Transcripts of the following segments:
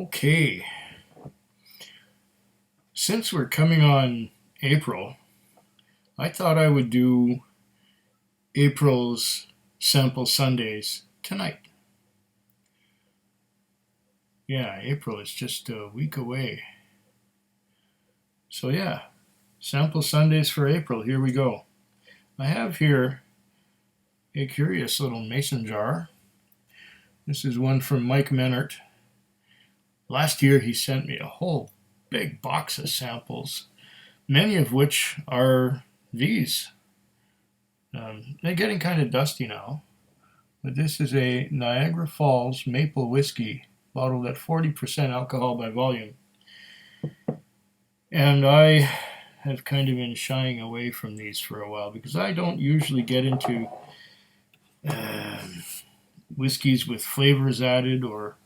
Okay, since we're coming on April, I thought I would do April's sample Sundays tonight. Yeah, April is just a week away. So yeah, sample Sundays for April. Here we go. I have here a curious little mason jar. This is one from Mike Menert. Last year he sent me a whole big box of samples, many of which are these. They're getting kind of dusty now, but this is a Niagara Falls maple whiskey bottled at 40% alcohol by volume. And I have kind of been shying away from these for a while because I don't usually get into whiskeys with flavors added or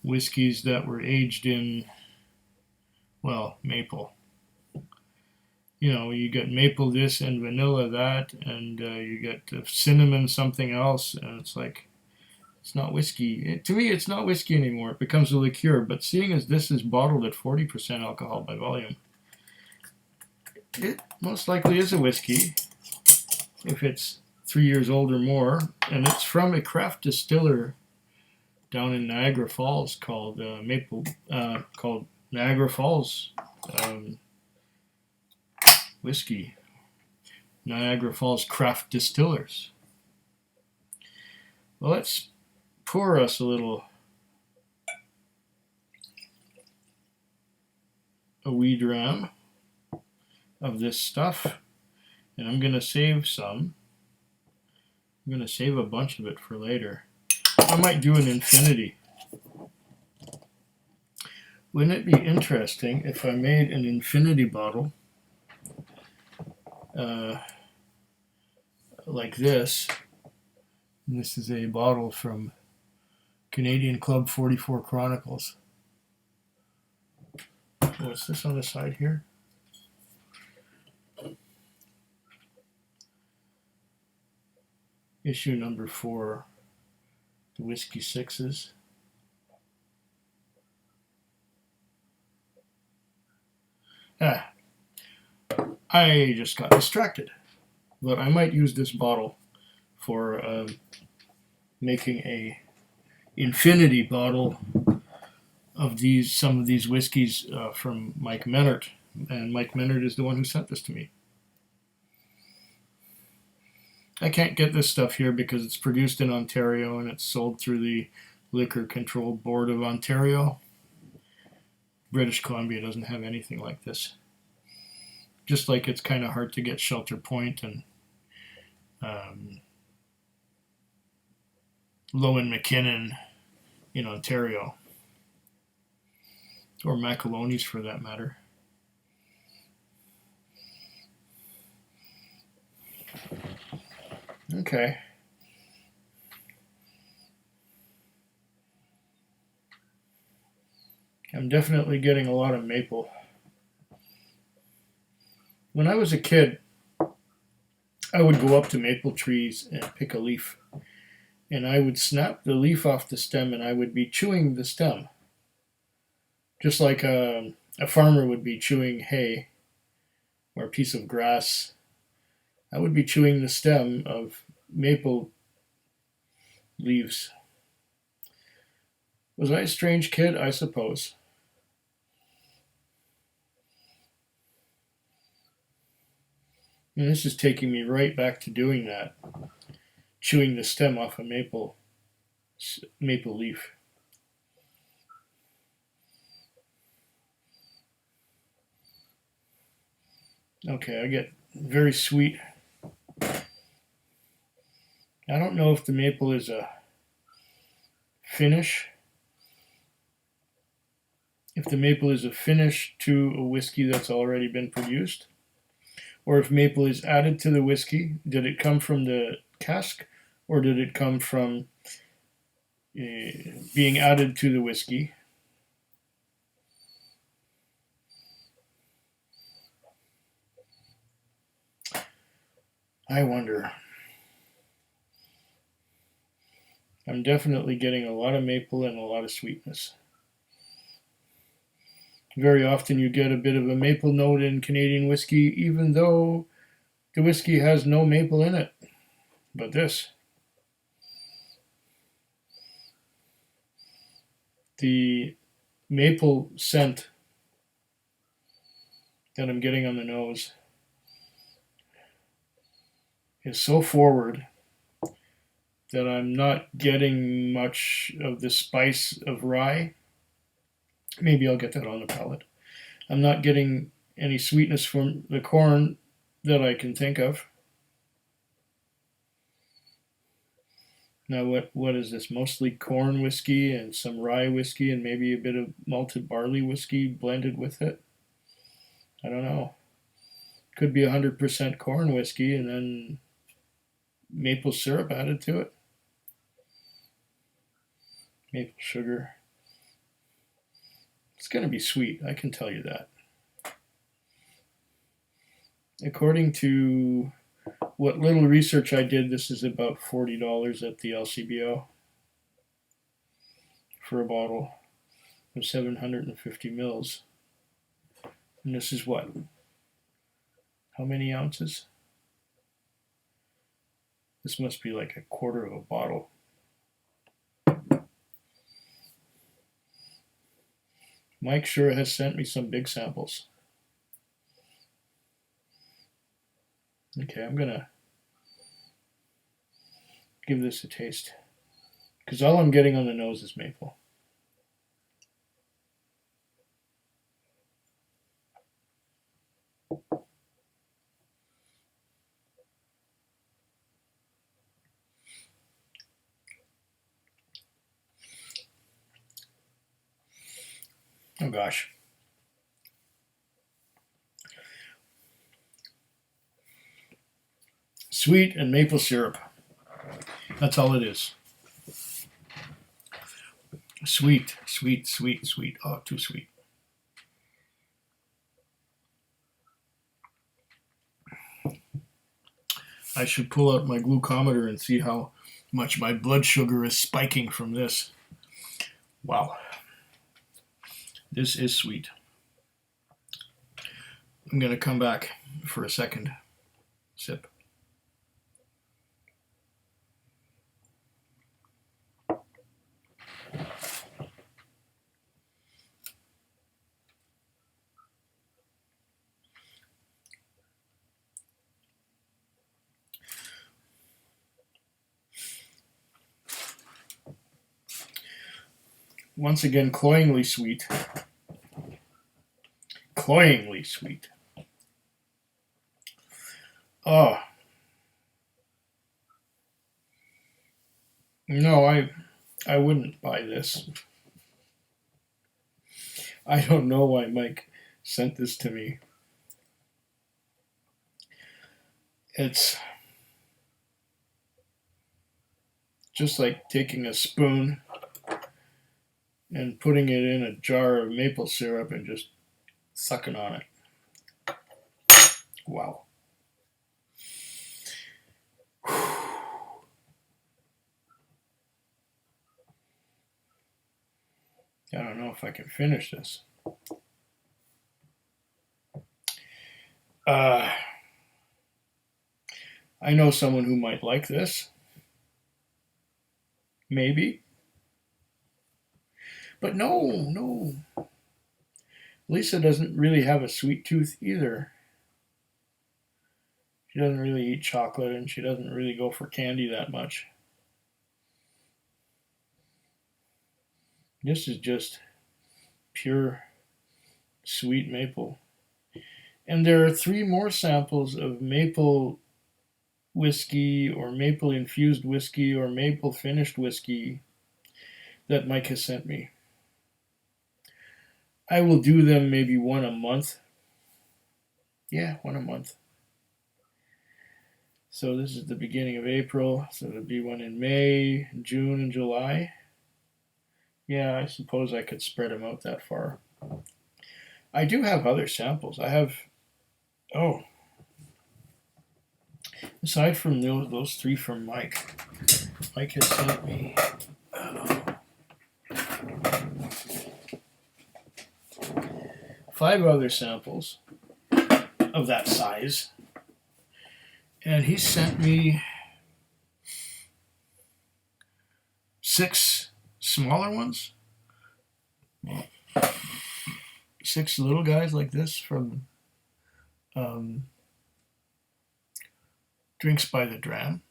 whiskeys that were aged in, well, maple. You know, you get maple this and vanilla that, and you get cinnamon something else, and it's like, it's not whiskey. To me, it's not whiskey anymore. It becomes a liqueur. But seeing as this is bottled at 40% alcohol by volume, it most likely is a whiskey if it's 3 years old or more, and it's from a craft distiller down in Niagara Falls called called Niagara Falls Whiskey. Niagara Falls Craft Distillers. Well, let's pour us a wee dram of this stuff, and I'm going to save some. I'm going to save a bunch of it for later. I might do an infinity. Wouldn't it be interesting if I made an infinity bottle like this? And this is a bottle from Canadian Club 44 Chronicles. What's this on the side here? Issue number 4, the Whiskey Sixes. I just got distracted, but I might use this bottle for making a infinity bottle of some of these whiskeys from Mike Menert, and Mike Menert is the one who sent this to me. I can't get this stuff here because it's produced in Ontario and it's sold through the Liquor Control Board of Ontario. British Columbia doesn't have anything like this. Just like it's kind of hard to get Shelter Point and Lowen McKinnon in Ontario, or Macaloni's for that matter. Okay. I'm definitely getting a lot of maple. When I was a kid, I would go up to maple trees and pick a leaf. And I would snap the leaf off the stem and I would be chewing the stem. Just like a farmer would be chewing hay or a piece of grass. I would be chewing the stem of maple leaves. Was I a strange kid? I suppose. And this is taking me right back to doing that. Chewing the stem off a maple leaf. Okay, I get very sweet. I don't know if the maple is a finish. If the maple is a finish to a whiskey that's already been produced, or if maple is added to the whiskey. Did it come from the cask, or did it come from being added to the whiskey? I wonder. I'm definitely getting a lot of maple and a lot of sweetness. Very often you get a bit of a maple note in Canadian whiskey, even though the whiskey has no maple in it. But this, the maple scent that I'm getting on the nose is so forward that I'm not getting much of the spice of rye. Maybe I'll get that on the palate. I'm not getting any sweetness from the corn that I can think of. Now, what is this? Mostly corn whiskey and some rye whiskey and maybe a bit of malted barley whiskey blended with it. I don't know. Could be 100% corn whiskey and then maple syrup added to it. Maple sugar. It's going to be sweet, I can tell you that. According to what little research I did, this is about $40 at the LCBO for a bottle of 750 mils. And this is what? How many ounces? This must be like a quarter of a bottle. Mike sure has sent me some big samples. Okay, I'm gonna give this a taste because all I'm getting on the nose is maple. Oh gosh. Sweet and maple syrup. That's all it is. Sweet, sweet, sweet, sweet. Oh, too sweet. I should pull out my glucometer and see how much my blood sugar is spiking from this. Wow. This is sweet. I'm going to come back for a second sip. Once again, cloyingly sweet. Cloyingly sweet. Oh. No, I wouldn't buy this. I don't know why Mike sent this to me. It's just like taking a spoon and putting it in a jar of maple syrup and just sucking on it. Wow. I don't know if I can finish this. I know someone who might like this. Maybe. But no. Lisa doesn't really have a sweet tooth either. She doesn't really eat chocolate and she doesn't really go for candy that much. This is just pure sweet maple. And there are 3 more samples of maple whiskey or maple infused whiskey or maple finished whiskey that Mike has sent me. I will do them maybe one a month. Yeah, one a month. So this is the beginning of April, so it'll be one in May, June, and July. Yeah, I suppose I could spread them out that far. I do have other samples. I have, aside from those 3 from Mike, Mike has sent me 5 other samples of that size, and he sent me 6 smaller ones, 6 little guys like this from Drinks by the Dram.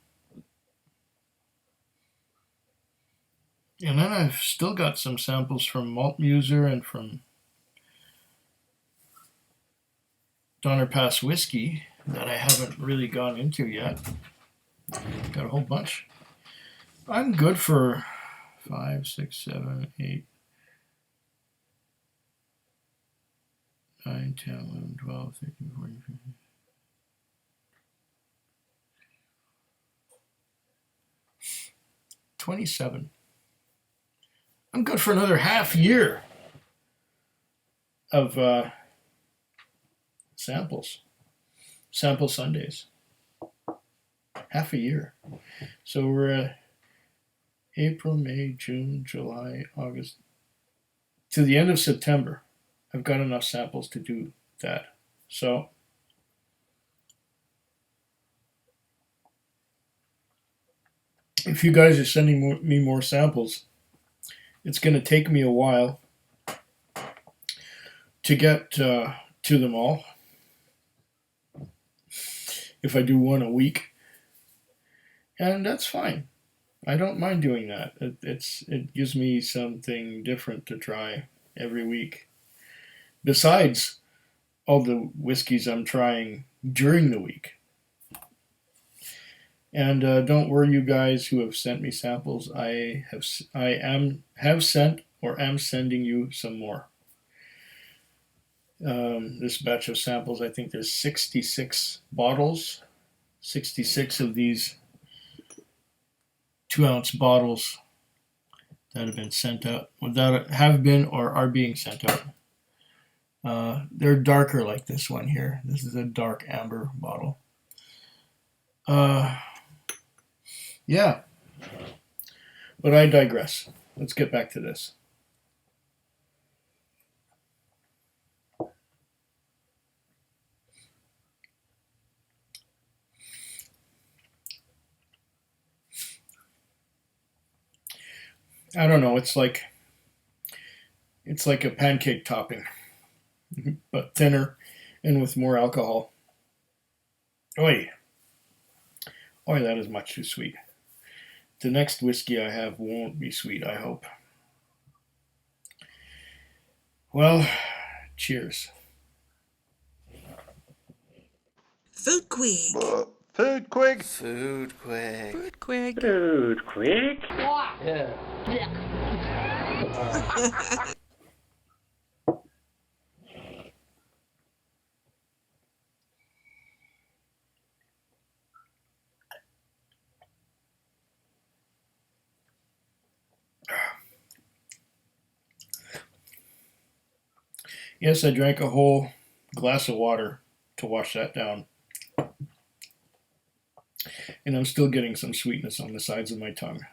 And then I've still got some samples from Malt Muser and from Donner Pass Whiskey that I haven't really gone into yet. Got a whole bunch. I'm good for 5, 6, 7, 8, 9, 10, 11, 12, 13, 14, 15. 27. I'm good for another half year of samples. Sample Sundays. Half a year. So we're April, May, June, July, August. To the end of September, I've got enough samples to do that. So if you guys are sending me more samples, it's going to take me a while to get to them all. If I do one a week, and that's fine. I don't mind doing that. It gives me something different to try every week. Besides all the whiskeys I'm trying during the week. And don't worry, you guys who have sent me samples. I have sent or am sending you some more. This batch of samples, I think there's 66 bottles, 66 of these 2-ounce bottles that have been sent out, that have been or are being sent out. They're darker like this one here. This is a dark amber bottle. Yeah, but I digress. Let's get back to this. I don't know. It's like a pancake topping, but thinner and with more alcohol. Oy, that is much too sweet. The next whiskey I have won't be sweet, I hope. Well, cheers. Food Quig. Food Quig. Food Quig. Food Quig. Food Quig. Yeah. Yes, I drank a whole glass of water to wash that down. And I'm still getting some sweetness on the sides of my tongue.